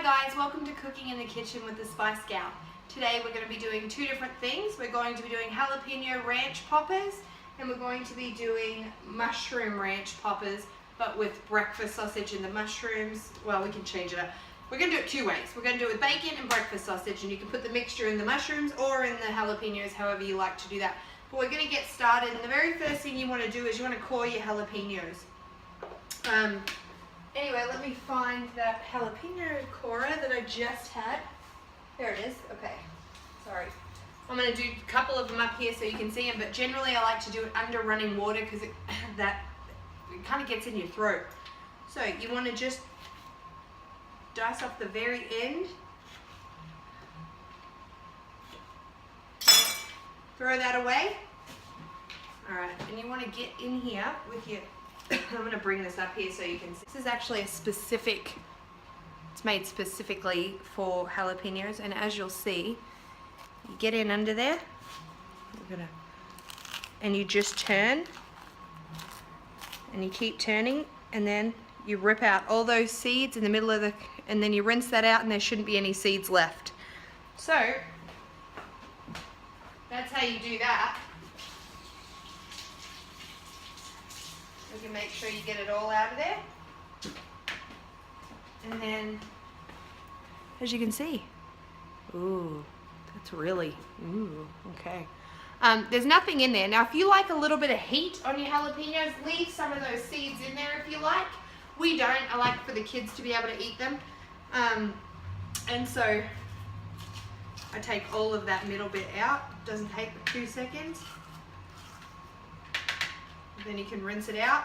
guys, welcome to Cooking in the Kitchen with the Spice Gal. Today we're going to be doing two different things. We're going to be doing jalapeno ranch poppers and we're going to be doing mushroom ranch poppers, but with breakfast sausage in the mushrooms. Well, we can change it up. We're going to do it two ways. We're going to do it with bacon and breakfast sausage, and you can put the mixture in the mushrooms or in the jalapenos, however you like to do that. But we're going to get started, and the very first thing you want to do is you want to core your jalapenos. Anyway, let me find that jalapeno corer that I just had. There it is. Okay, sorry. I'm going to do a couple of them up here so you can see them, but generally I like to do it under running water because it kind of gets in your throat. So you want to just dice off the very end. Throw that away. Alright, and you want to get in here with your... I'm going to bring this up here so you can see. This is actually a specific... It's made specifically for jalapenos, and as you'll see, you get in under there. And you just turn. And you keep turning, and then you rip out all those seeds in the middle of the... And then you rinse that out, and there shouldn't be any seeds left. So, that's how you do that. You can make sure you get it all out of there. And then, as you can see, ooh, that's really, ooh, okay. There's nothing in there. Now, if you like a little bit of heat on your jalapenos, leave some of those seeds in there if you like. We don't. I like for the kids to be able to eat them. And so, I take all of that middle bit out. Doesn't take but 2 seconds. Then you can rinse it out.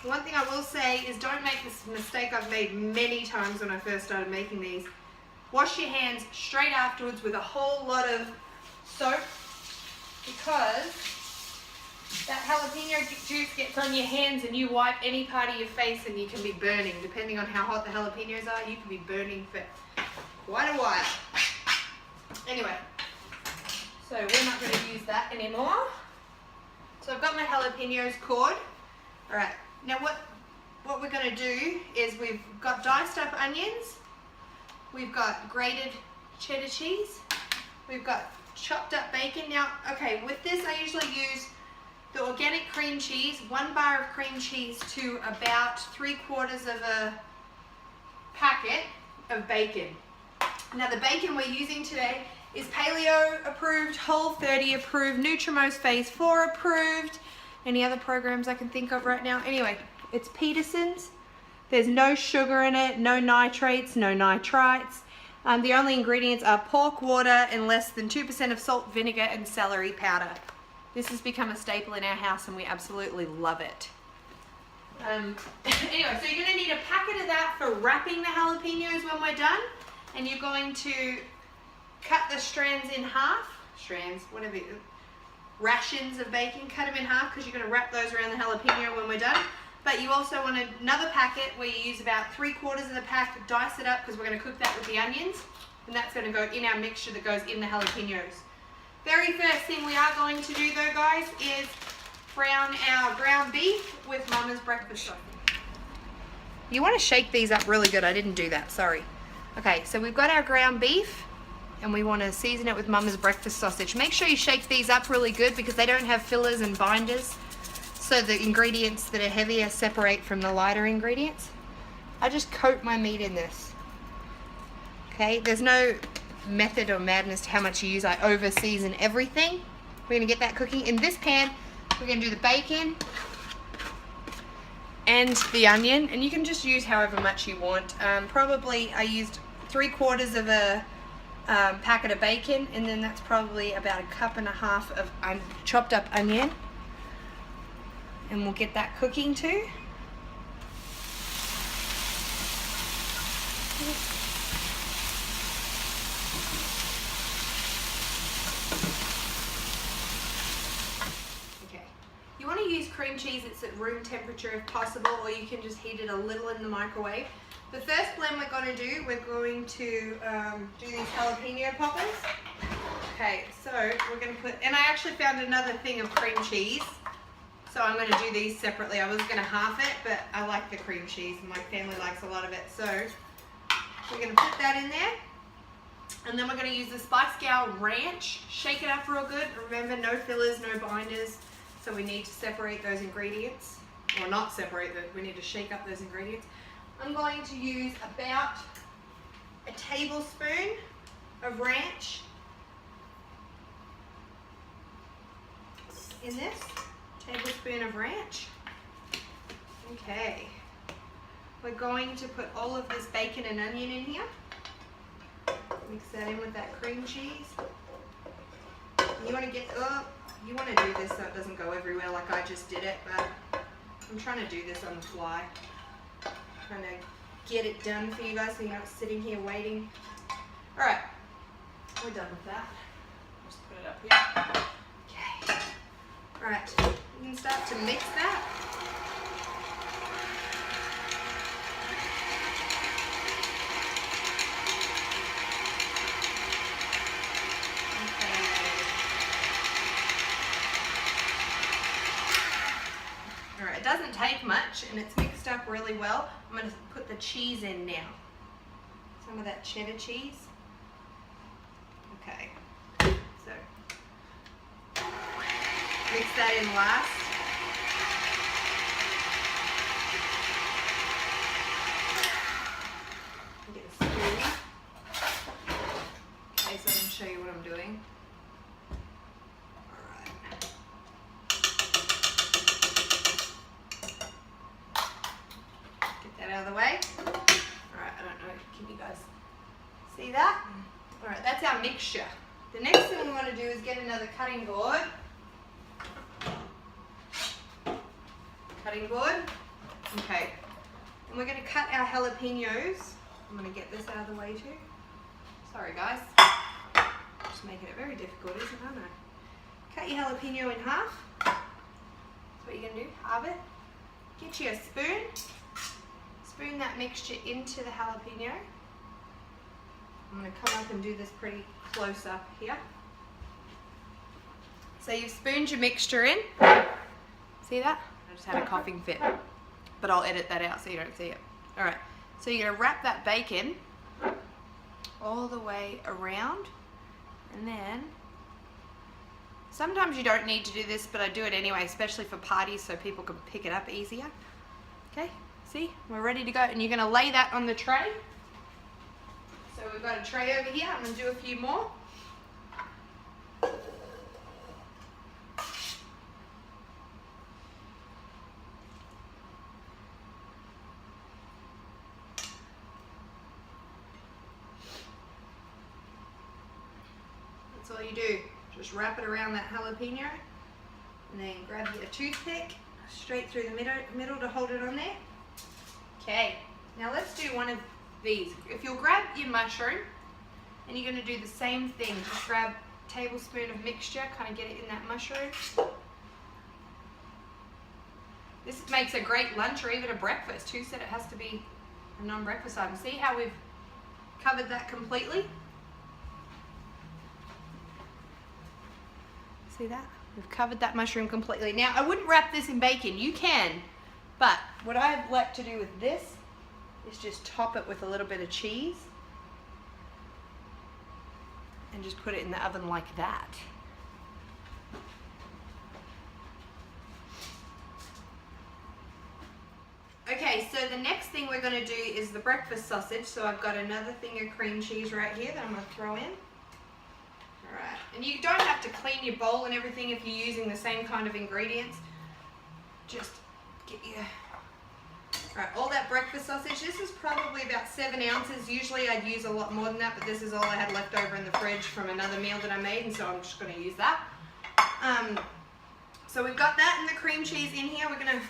The one thing I will say is don't make this mistake I've made many times when I first started making these. Wash your hands straight afterwards with a whole lot of soap, because that jalapeno juice gets on your hands and you wipe any part of your face and you can be burning. Depending on how hot the jalapenos are, you can be burning for quite a while. Anyway, so we're not going to use that anymore. So I've got my jalapenos cored. Alright, now what we're going to do is we've got diced up onions, we've got grated cheddar cheese, we've got chopped up bacon. Now, okay, with this I usually use the organic cream cheese, 1 bar of cream cheese to about 3/4 of a packet of bacon. Now the bacon we're using today is Paleo approved, Whole30 approved, Nutrimos Phase 4 approved. Any other programs I can think of right now? Anyway, it's Peterson's. There's no sugar in it, no nitrates, no nitrites. The only ingredients are pork water and less than 2% of salt, vinegar, and celery powder. This has become a staple in our house and we absolutely love it. Anyway, so you're going to need a packet of that for wrapping the jalapenos when we're done. And you're going to cut the strands in half, rations of bacon, cut them in half because you're going to wrap those around the jalapeno when we're done. But you also want another packet where you use about 3/4 of the pack, dice it up because we're going to cook that with the onions, and that's going to go in our mixture that goes in the jalapenos. Very first thing we are going to do though, guys, is brown our ground beef with Mama's breakfast sausage. You want to shake these up really good. I didn't do that, sorry. Okay, so we've got our ground beef, and we want to season it with Mama's breakfast sausage. Make sure you shake these up really good because they don't have fillers and binders, so the ingredients that are heavier separate from the lighter ingredients. I just coat my meat in this. Okay, there's no method or madness to how much you use. I over season everything. We're going to get that cooking. In this pan, we're going to do the bacon and the onion, and you can just use however much you want. Probably I used 3/4 of a packet of bacon, and then that's probably about 1.5 cups of chopped up onion, and we'll get that cooking too. Okay, you want to use cream cheese that's at room temperature if possible, or you can just heat it a little in the microwave. The first blend we're going to do, we're going to do these jalapeno poppers. Okay, so we're going to put, and I actually found another thing of cream cheese. So I'm going to do these separately. I was going to half it, but I like the cream cheese and my family likes a lot of it. So We're going to put that in there. And then we're going to use the Spice Gal Ranch. Shake it up real good. Remember, no fillers, no binders. So we need to separate those ingredients. Or not separate them, we need to shake up those ingredients. I'm going to use about a tablespoon of ranch in this. Tablespoon of ranch. Okay. We're going to put all of this bacon and onion in here. Mix that in with that cream cheese. You want to do this so it doesn't go everywhere like I just did it, but I'm trying to do this on the fly. Trying to get it done for you guys so you're not sitting here waiting. All right, we're done with that. Just put it up here. Okay. All right, you can start to mix that. It doesn't take much and it's mixed up really well. I'm going to put the cheese in now. Some of that cheddar cheese. Okay, so mix that in last. Get a spoon. Okay, so I can show you what I'm doing. Out of the way. Alright, I don't know, can you guys see that? Alright, that's our mixture. The next thing we want to do is get another cutting board. Cutting board. Okay. And we're going to cut our jalapenos. I'm going to get this out of the way too. Sorry guys. Just making it very difficult, isn't it? I know. Cut your jalapeno in half. That's what you're going to do. Halve it. Get you a spoon. Spoon that mixture into the jalapeno. I'm going to come up and do this pretty close up here. So you've spooned your mixture in. See that? I just had a coughing fit, but I'll edit that out so you don't see it. Alright, so you're going to wrap that bacon all the way around, and then sometimes you don't need to do this, but I do it anyway, especially for parties so people can pick it up easier. Okay? See, we're ready to go, and you're going to lay that on the tray. So we've got a tray over here. I'm going to do a few more. That's all you do. Just wrap it around that jalapeno, and then grab your toothpick straight through the middle to hold it on there. Okay, now let's do one of these. If you'll grab your mushroom, and you're going to do the same thing. Just grab a tablespoon of mixture, kind of get it in that mushroom. This makes a great lunch or even a breakfast. Who said it has to be a non-breakfast item? See how we've covered that completely? See that? We've covered that mushroom completely. Now, I wouldn't wrap this in bacon. You can. But what I like to do with this is just top it with a little bit of cheese and just put it in the oven like that. Okay, so the next thing we're going to do is the breakfast sausage. So I've got another thing of cream cheese right here that I'm going to throw in. Alright, and you don't have to clean your bowl and everything if you're using the same kind of ingredients. Just get your... Alright, all that breakfast sausage. This is probably about 7 ounces. Usually I'd use a lot more than that, but this is all I had left over in the fridge from another meal that I made, and so I'm just going to use that. So we've got that and the cream cheese in here. We're going to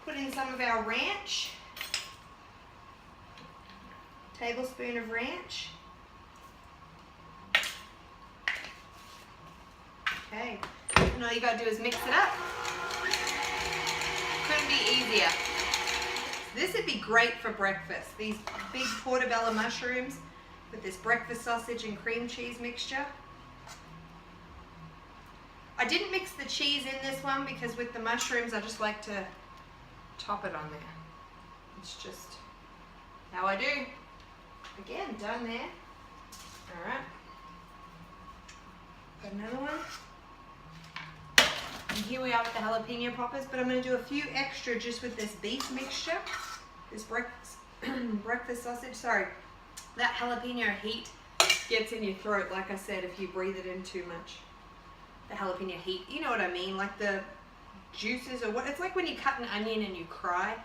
put in some of our ranch. Tablespoon of ranch. Okay, and all you got to do is mix it up. Couldn't be easier. This would be great for breakfast. These big portobello mushrooms with this breakfast sausage and cream cheese mixture. I didn't mix the cheese in this one because with the mushrooms I just like to top it on there. It's just how I do. Again, done there. All right. Got another one. And here we are with the jalapeno poppers, but I'm going to do a few extra just with this beef mixture. This breakfast sausage. Sorry, that jalapeno heat gets in your throat, like I said, if you breathe it in too much. The jalapeno heat, you know what I mean, like the juices or what, it's like when you cut an onion and you cry.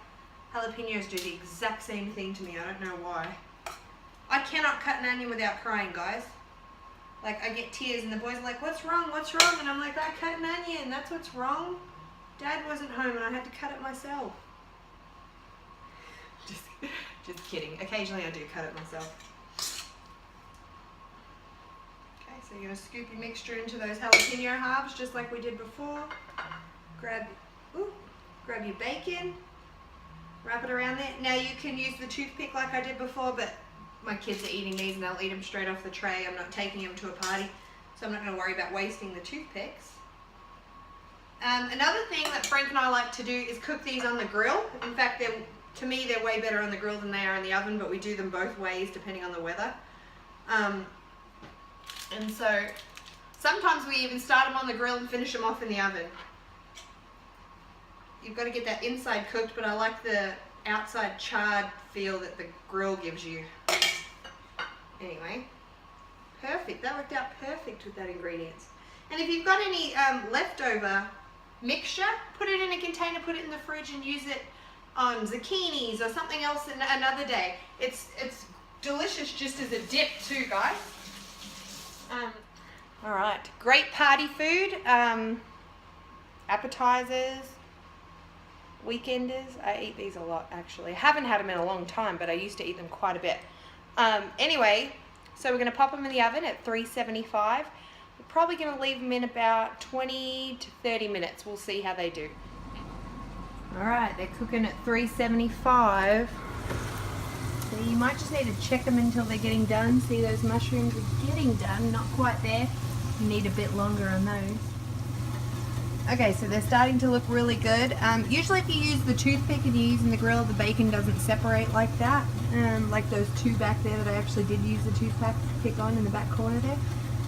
Jalapenos do the exact same thing to me, I don't know why. I cannot cut an onion without crying, guys. Like, I get tears and the boys are like, what's wrong, what's wrong? And I'm like, I cut an onion, that's what's wrong. Dad wasn't home and I had to cut it myself. Just kidding, occasionally I do cut it myself. So you're going to scoop your mixture into those jalapeno halves just like we did before. Grab your bacon, wrap it around there. Now you can use the toothpick like I did before, but my kids are eating these and they'll eat them straight off the tray. I'm not taking them to a party, so I'm not going to worry about wasting the toothpicks. Another thing that Frank and I like to do is cook these on the grill. In fact, to me they're way better on the grill than they are in the oven, but we do them both ways depending on the weather. And so sometimes we even start them on the grill and finish them off in the oven. You've got to get that inside cooked, but I like the outside charred feel that the grill gives you. Anyway, perfect. That worked out perfect with that ingredients. And if you've got any leftover mixture, put it in a container, put it in the fridge and use it on zucchinis or something else another day. It's delicious just as a dip too, guys. All right, great party food, appetizers, weekenders. I eat these a lot actually. I haven't had them in a long time, but I used to eat them quite a bit. Anyway, so we're going to pop them in the oven at 375. We're probably going to leave them in about 20 to 30 minutes. We'll see how they do. All right, they're cooking at 375. So you might just need to check them until they're getting done. See, those mushrooms are getting done, not quite there. You need a bit longer on those. Okay, so they're starting to look really good. Usually if you use the toothpick and you're using the grill, the bacon doesn't separate like that. Like those two back there that I actually did use the toothpick on in the back corner there.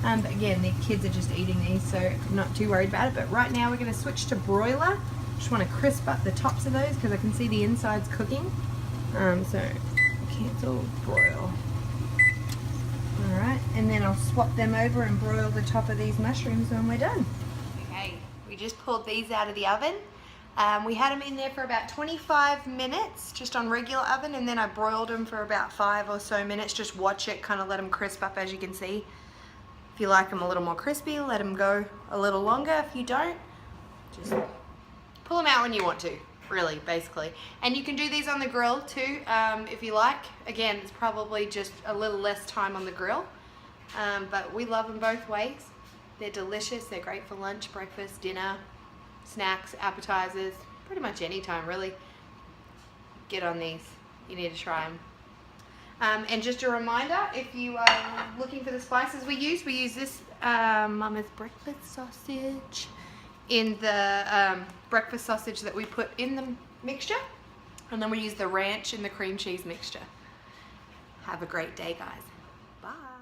But again, the kids are just eating these, so I'm not too worried about it. But right now we're going to switch to broiler. Just want to crisp up the tops of those because I can see the insides cooking. So cancel broil. Alright, and then I'll swap them over and broil the top of these mushrooms when we're done. Okay, we just pulled these out of the oven. We had them in there for about 25 minutes, just on regular oven, and then I broiled them for about 5 or so minutes. Just watch it, kind of let them crisp up, as you can see. If you like them a little more crispy, let them go a little longer. If you don't, just pull them out when you want to. Really, basically. And you can do these on the grill too, if you like. Again, it's probably just a little less time on the grill, but we love them both ways. They're delicious. They're great for lunch, breakfast, dinner, snacks, appetizers, pretty much any time really. Get on these. You need to try them. And just a reminder, if you are looking for the spices we use this Mama's breakfast sausage in the breakfast sausage that we put in the mixture, and then we use the ranch and the cream cheese mixture. Have a great day, guys. Bye.